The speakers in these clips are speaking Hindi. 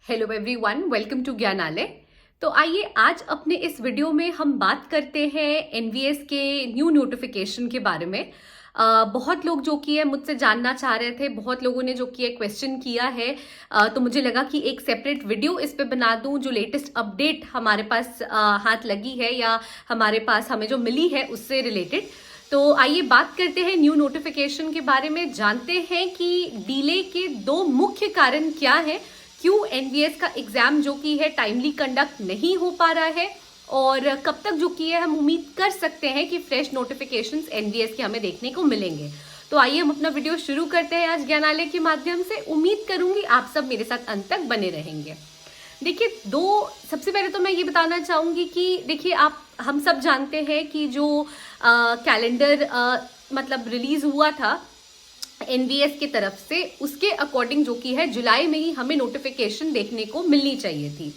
Hello everyone, welcome to Gyanalaya. तो आइए आज अपने इस वीडियो में हम बात करते हैं एनवीएस के न्यू नोटिफिकेशन के बारे में। बहुत लोग जो कि है मुझसे जानना चाह रहे थे, बहुत लोगों ने जो कि है क्वेश्चन किया है। तो मुझे लगा कि एक सेपरेट वीडियो इस पे बना दूं जो लेटेस्ट अपडेट हमारे पास हाथ लगी है या हमारे पास हमें जो मिली है उससे रिलेटेड। तो आइए बात करते हैं न्यू नोटिफिकेशन के बारे में, जानते हैं कि डिले के दो मुख्य कारण क्या है, क्यों एनवीएस का एग्जाम जो कि है टाइमली कंडक्ट नहीं हो पा रहा है और कब तक जो कि है हम उम्मीद कर सकते हैं कि फ्रेश नोटिफिकेशंस एनवीएस के हमें देखने को मिलेंगे। तो आइए हम अपना वीडियो शुरू करते हैं आज ज्ञानालय के माध्यम से। उम्मीद करूंगी आप सब मेरे साथ अंत तक बने रहेंगे। देखिए, सबसे पहले तो मैं ये बताना चाहूंगी कि देखिए, हम सब जानते हैं कि जो कैलेंडर मतलब रिलीज हुआ था एनवीएस की तरफ से, उसके अकॉर्डिंग जो कि है जुलाई में ही हमें नोटिफिकेशन देखने को मिलनी चाहिए थी।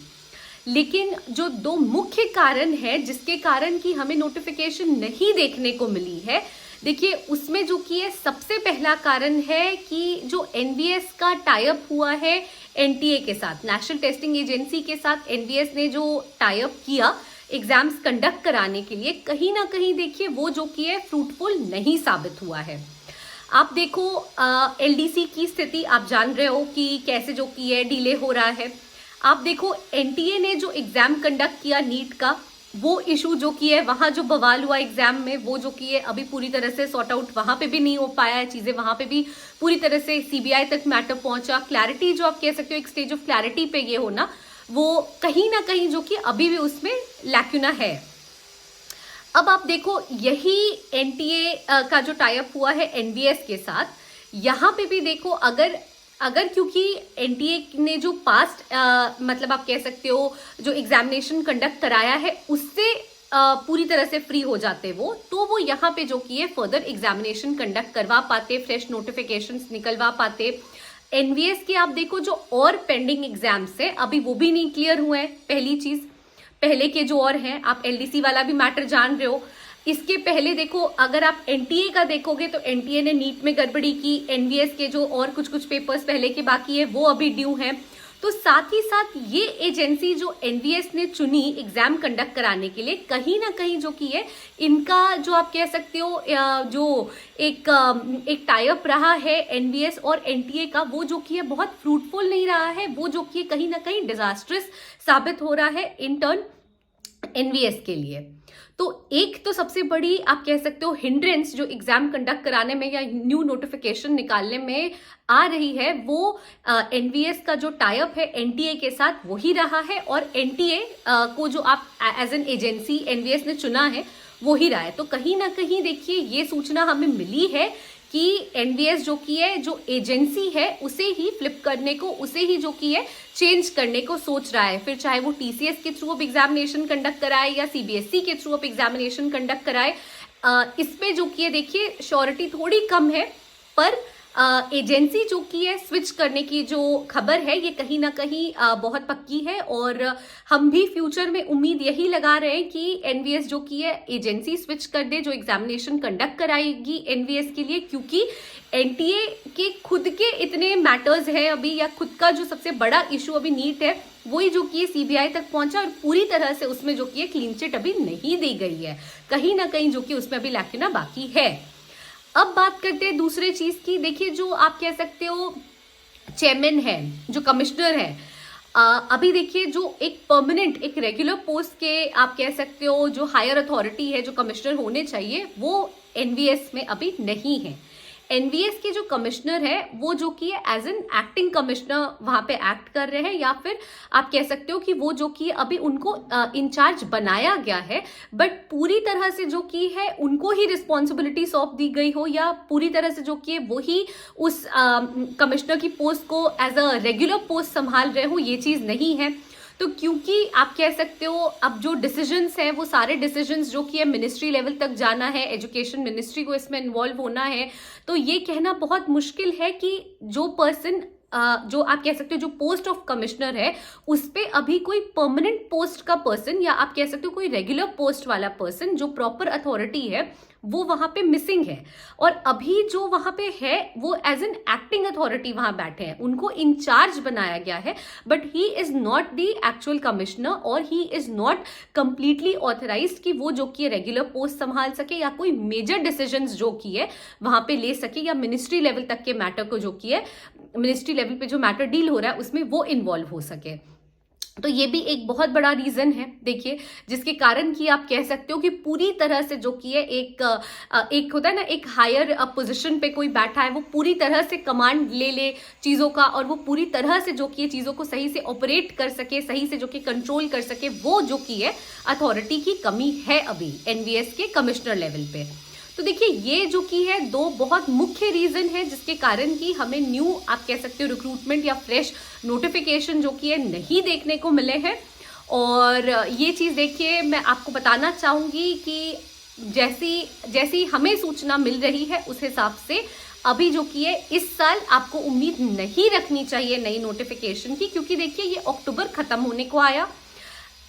लेकिन जो दो मुख्य कारण है जिसके कारण कि हमें नोटिफिकेशन नहीं देखने को मिली है, देखिए उसमें जो कि है सबसे पहला कारण है कि जो एनवीएस का टाई अप हुआ है एनटीए के साथ, नेशनल टेस्टिंग एजेंसी के साथ एनवीएस ने जो टाई अप किया एग्जाम्स कंडक्ट कराने के लिए, कहीं ना कहीं देखिए वो जो कि है फ्रूटफुल नहीं साबित हुआ है। आप देखो एलडीसी की स्थिति आप जान रहे हो कि कैसे जो की है डिले हो रहा है। आप देखो एनटीए ने जो एग्जाम कंडक्ट किया नीट का, वो इशू जो की है, वहां जो बवाल हुआ एग्जाम में, वो जो की है अभी पूरी तरह से सॉर्ट आउट वहां पे भी नहीं हो पाया है। चीजें वहां पे भी पूरी तरह से सीबीआई तक मैटर पहुंचा। क्लैरिटी जो आप कह सकते हो, एक स्टेज ऑफ क्लैरिटी पे ये होना, वो कहीं ना कहीं जो कि अभी भी उसमें लैक्यूना है। अब आप देखो यही एनटीए का जो टाई अप हुआ है एनवीएस के साथ, यहाँ पे भी देखो अगर क्योंकि एनटीए ने जो पास्ट मतलब आप कह सकते हो जो एग्जामिनेशन कंडक्ट कराया है उससे पूरी तरह से फ्री हो जाते वो, तो वो यहाँ पे जो कि है फर्दर एग्जामिनेशन कंडक्ट करवा पाते, फ्रेश नोटिफिकेशंस निकलवा पाते। एनवीएस के आप देखो जो और पेंडिंग एग्जाम्स है अभी वो भी नहीं क्लियर हुए हैं। पहली चीज, पहले के जो और हैं, आप एलडीसी वाला भी मैटर जान रहे हो। इसके पहले देखो अगर आप एनटीए का देखोगे तो एनटीए ने नीट में गड़बड़ी की, एनवीएस के जो और कुछ पेपर्स पहले के बाकी है वो अभी ड्यू हैं। तो साथ ही साथ ये एजेंसी जो एनवीएस ने चुनी एग्जाम कंडक्ट कराने के लिए, कहीं ना कहीं जो की है इनका जो आप कह सकते हो जो एक टाई अप रहा है एनवीएस और एनटीए का, वो जो की है बहुत फ्रूटफुल नहीं रहा है। वो जो की कहीं ना कहीं डिजास्ट्रस साबित हो रहा है इन टर्न एनवीएस के लिए। तो एक तो सबसे बड़ी आप कह सकते हो हिंड्रेंस जो एग्जाम कंडक्ट कराने में या न्यू नोटिफिकेशन निकालने में आ रही है, वो एनवीएस का जो टाई अप है एनटीए के साथ वही रहा है, और एनटीए को जो आप एज एन एजेंसी एनवीएस ने चुना है वो ही रहा है। तो कहीं ना कहीं देखिए ये सूचना हमें मिली है कि एनवीएस जो की है जो एजेंसी है उसे ही फ्लिप करने को, उसे ही जो की है चेंज करने को सोच रहा है। फिर चाहे वो टीसीएस के थ्रू अब एग्जामिनेशन कंडक्ट कराए या सीबीएसई के थ्रू अब एग्जामिनेशन कंडक्ट कराए, इस पे जो की है देखिए श्योरिटी थोड़ी कम है, पर एजेंसी जो की है स्विच करने की जो खबर है ये कहीं ना कहीं बहुत पक्की है। और हम भी फ्यूचर में उम्मीद यही लगा रहे हैं कि एनवीएस जो की है एजेंसी स्विच कर दे जो एग्जामिनेशन कंडक्ट कराएगी एनवीएस के लिए, क्योंकि एनटीए के खुद के इतने मैटर्स हैं अभी, या खुद का जो सबसे बड़ा इशू अभी नीट है वही जो कि सीबीआई तक पहुंचा और पूरी तरह से उसमें जो कि क्लीन चिट अभी नहीं दी गई है। कहीं ना कहीं जो कि उसमें अभी लैक्यूना बाकी है। अब बात करते हैं दूसरे चीज की। देखिए जो आप कह सकते हो चेयरमैन है, जो कमिश्नर है, अभी देखिए जो एक परमानेंट एक रेगुलर पोस्ट के आप कह सकते हो जो हायर अथॉरिटी है, जो कमिश्नर होने चाहिए, वो एनवीएस में अभी नहीं है। एनवीएस के जो कमिश्नर है वो जो कि एज एन एक्टिंग कमिश्नर वहां पे एक्ट कर रहे हैं, या फिर आप कह सकते हो कि वो जो कि अभी उनको इंचार्ज बनाया गया है, बट पूरी तरह से जो कि है उनको ही रिस्पॉन्सिबिलिटी सौंप दी गई हो, या पूरी तरह से जो कि वो ही उस कमिश्नर की पोस्ट को एज अ रेगुलर पोस्ट संभाल रहे हो, ये चीज नहीं है। तो क्योंकि आप कह सकते हो अब जो डिसीजंस हैं वो सारे डिसीजंस जो कि है मिनिस्ट्री लेवल तक जाना है, एजुकेशन मिनिस्ट्री को इसमें इन्वॉल्व होना है, तो ये कहना बहुत मुश्किल है कि जो पर्सन जो आप कह सकते हो जो पोस्ट ऑफ कमिश्नर है उस पे अभी कोई परमानेंट पोस्ट का पर्सन, या आप कह सकते हो कोई रेगुलर पोस्ट वाला पर्सन जो प्रॉपर अथॉरिटी है वो वहां पे मिसिंग है। और अभी जो वहां पे है वो एज एन एक्टिंग अथॉरिटी वहां बैठे हैं, उनको इंचार्ज बनाया गया है, but he is not the actual commissioner और he is not completely authorised कि वो जो कि रेगुलर पोस्ट संभाल सके या कोई मेजर डिसीजंस जो कि है वहां पे ले सके, या मिनिस्ट्री लेवल तक के मैटर को जो कि है मिनिस्ट्री लेवल पे जो मैटर डील हो रहा है उसमें वो इन्वॉल्व हो सके। तो ये भी एक बहुत बड़ा रीजन है देखिए, जिसके कारण कि आप कह सकते हो कि पूरी तरह से जो कि है एक होता है ना, एक हायर पोजीशन पे कोई बैठा है, वो पूरी तरह से कमांड ले ले चीजों का और वो पूरी तरह से जो कि है चीजों को सही से ऑपरेट कर सके, सही से जो कि कंट्रोल कर सके, वो जो कि है अथॉरिटी की कमी है अभी एनवीएस के कमिश्नर लेवल पे। तो देखिए ये जो कि है दो बहुत मुख्य रीजन है जिसके कारण कि हमें न्यू आप कह सकते हो रिक्रूटमेंट या फ्रेश नोटिफिकेशन जो कि है नहीं देखने को मिले हैं। और ये चीज़ देखिए मैं आपको बताना चाहूँगी कि जैसी हमें सूचना मिल रही है उस हिसाब से अभी जो कि है इस साल आपको उम्मीद नहीं रखनी चाहिए नई नोटिफिकेशन की, क्योंकि देखिए ये अक्टूबर खत्म होने को आया,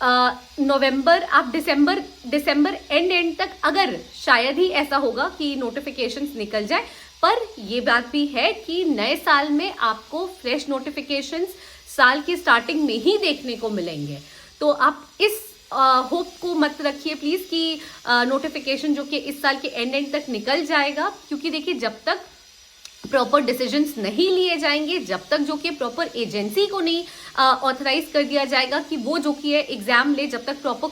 नवंबर आप दिसंबर एंड तक अगर शायद ही ऐसा होगा कि नोटिफिकेशंस निकल जाए, पर ये बात भी है कि नए साल में आपको फ्रेश नोटिफिकेशंस साल की स्टार्टिंग में ही देखने को मिलेंगे। तो आप इस होप को मत रखिए प्लीज कि नोटिफिकेशन जो कि इस साल के एंड तक निकल जाएगा, क्योंकि देखिए जब तक प्रॉपर डिसीजंस नहीं लिए जाएंगे, जब तक जो कि प्रॉपर एजेंसी को नहीं ऑथराइज कर दिया जाएगा कि वो जो कि है एग्जाम ले, जब तक प्रॉपर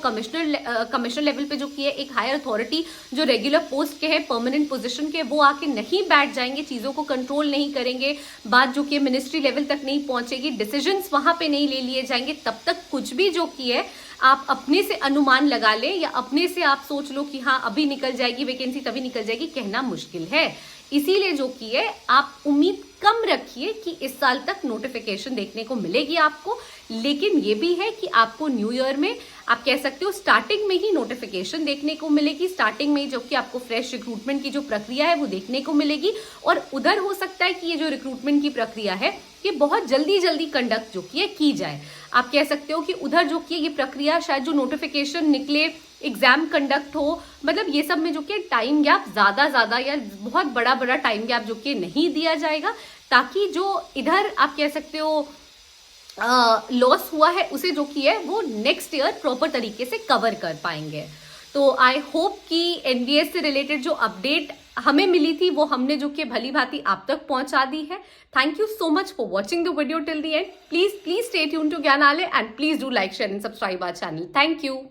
कमिश्नर लेवल पे जो कि है एक हायर अथॉरिटी जो रेगुलर पोस्ट के है, परमानेंट पोजीशन के, वो आके नहीं बैठ जाएंगे, चीज़ों को कंट्रोल नहीं करेंगे, बात जो कि मिनिस्ट्री लेवल तक नहीं पहुंचेगी, डिसीजंस वहां पे नहीं ले लिए जाएंगे, तब तक कुछ भी जो कि है आप अपने से अनुमान लगा ले या अपने से आप सोच लो कि हाँ अभी निकल जाएगी वैकेंसी, तभी निकल जाएगी, कहना मुश्किल है। इसीलिए जो कि है आप उम्मीद कम रखिए कि इस साल तक नोटिफिकेशन देखने को मिलेगी आपको, लेकिन ये भी है कि आपको न्यू ईयर में आप कह सकते हो स्टार्टिंग में ही नोटिफिकेशन देखने को मिलेगी, स्टार्टिंग में जो कि आपको फ्रेश रिक्रूटमेंट की जो प्रक्रिया है वो देखने को मिलेगी। और उधर हो सकता है कि ये जो रिक्रूटमेंट की प्रक्रिया है ये बहुत जल्दी कंडक्ट जो की जाए, आप कह सकते हो कि उधर जो कि ये प्रक्रिया शायद जो नोटिफिकेशन निकले, एग्जाम कंडक्ट हो, मतलब ये सब में जो कि टाइम गैप ज्यादा या बहुत बड़ा टाइम गैप जो कि नहीं दिया जाएगा, ताकि जो इधर आप कह सकते हो लॉस हुआ है उसे जो कि है वो नेक्स्ट ईयर प्रॉपर तरीके से कवर कर पाएंगे। तो आई होप कि एनवीएस से रिलेटेड जो अपडेट हमें मिली थी वो हमने जो कि भली भांति आप तक पहुंचा दी है। Thank you so much for watching the video till the end. Please stay tune to Gyanalaya and please do like, share and subscribe our channel. Thank you.